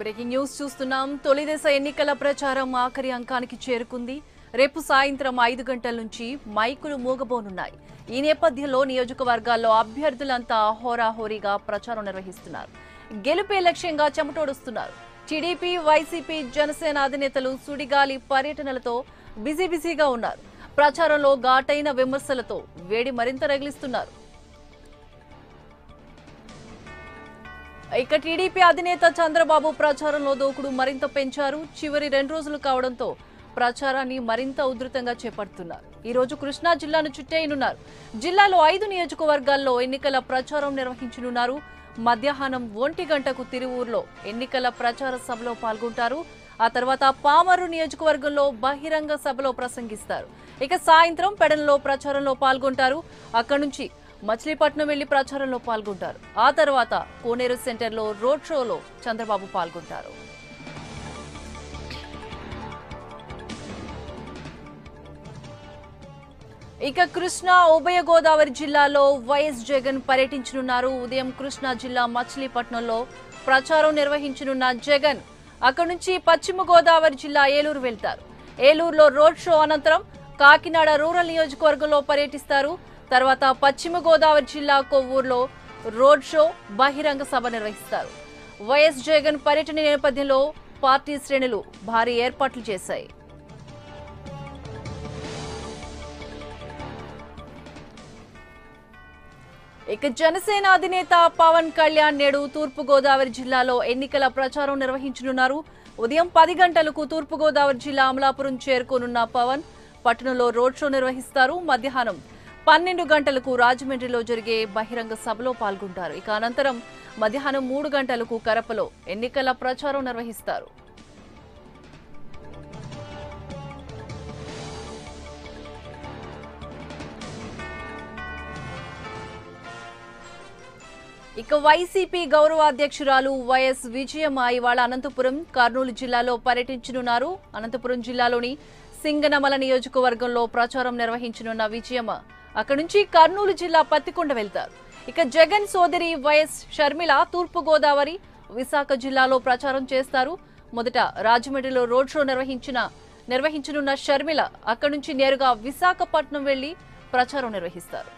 Breaking news చూస్తున్నాం. తొలి దశ ఎన్నికల ప్రచారం ఆఖరి అంకానికి చేరుకుంది. రేపు సాయంత్రం 5 గంటల నుంచి మైకులు మూగబోనున్నాయి. ఈ నేపథ్యంలో నియోజకవర్గాల్లో అభ్యర్థులంతా హోరాహోరీగా ప్రచారం నిర్వహిస్తున్నారు. గెలుపే లక్ష్యంగా చెమటోడుస్తున్నారు. టీడీపీ, వైసీపీ, జనసేన అధినేతలు సుడిగాలి పర్యటనలతో బిజీగా ఉన్నారు. ప్రచారంలో ఘాటైన విమర్శలతో వేడి మరింత రగిలిస్తున్నారు. ఇక టీడీపీ అధినేత చంద్రబాబు ప్రచారంలో దూకుడు మరింత పెంచారు. చివరి 2 రోజులు కావడంతో ప్రచారాన్ని మరింత ఉధృతంగా చేపడుతున్నారు. ఈ రోజు కృష్ణా జిల్లాను చుట్టేయనున్నారు. జిల్లాలో 5 నియోజకవర్గాల్లో ఎన్నికల ప్రచారం నిర్వహించనున్నారు. మధ్యాహ్నం 1 గంటకు తిరువూరులో ఎన్నికల ప్రచార సభలో పాల్గొంటారు. ఆ తర్వాత పామర్రు నియోజకవర్గంలో బహిరంగ సభలో ప్రసంగిస్తారు. ఇక సాయంత్రం పెడన్లో ప్రచారంలో పాల్గొంటారు. అక్కడి నుంచి మచిలీపట్నం వెళ్లి ప్రచారంలో పాల్గొంటారు. ఆ తర్వాత కోనేరు సెంటర్లో రోడ్ షోలో చంద్రబాబు పాల్గొంటారు. ఇక కృష్ణా, ఉభయ గోదావరి జిల్లాలో వైఎస్ జగన్ పర్యటించనున్నారు. ఉదయం కృష్ణా జిల్లా మచిలీపట్నంలో ప్రచారం నిర్వహించనున్న జగన్ అక్కడి నుంచి పశ్చిమ గోదావరి జిల్లా ఏలూరు వెళ్తారు. ఏలూరులో రోడ్ షో అనంతరం కాకినాడ రూరల్ నియోజకవర్గంలో పర్యటిస్తారు. తర్వాత పశ్చిమ గోదావరి జిల్లా కొవ్వూరులో రోడ్ షో, బహిరంగ సభ నిర్వహిస్తారు. వైఎస్ జగన్ పర్యటన నేపథ్యంలో పార్టీ శ్రేణులు భారీ ఏర్పాట్లు చేశాయి. ఇక జనసేన అధినేత పవన్ కళ్యాణ్ నేడు తూర్పు గోదావరి జిల్లాలో ఎన్నికల ప్రచారం నిర్వహించనున్నారు. ఉదయం 10 గంటలకు తూర్పు గోదావరి జిల్లా అమలాపురం చేరుకోనున్న పవన్ పట్టణంలో రోడ్ షో నిర్వహిస్తారు. మధ్యాహ్నం 12 గంటలకు రాజమండ్రిలో జరిగే బహిరంగ సభలో పాల్గొంటారు. ఇక అనంతరం మధ్యాహ్నం 3 గంటలకు కరపలో ఎన్నికల ప్రచారం నిర్వహిస్తారు. ఇక వైసీపీ గౌరవ అధ్యక్షురాలు వైఎస్ విజయమ్మ ఇవాళ అనంతపురం, కర్నూలు జిల్లాలో పర్యటించనున్నారు. అనంతపురం జిల్లాలోని సింగనమల నియోజకవర్గంలో ప్రచారం నిర్వహించనున్న విజయమ్మ అక్కడి నుంచి కర్నూలు జిల్లా పత్తికొండ వెళ్తారు. ఇక జగన్ సోదరి వైఎస్ షర్మిల తూర్పు గోదావరి, విశాఖ జిల్లాలో ప్రచారం చేస్తారు. మొదట రాజమండ్రిలో రోడ్ షో నిర్వహించనున్న షర్మిల అక్కడి నుంచి నేరుగా విశాఖపట్నం వెళ్లి ప్రచారం నిర్వహిస్తారు.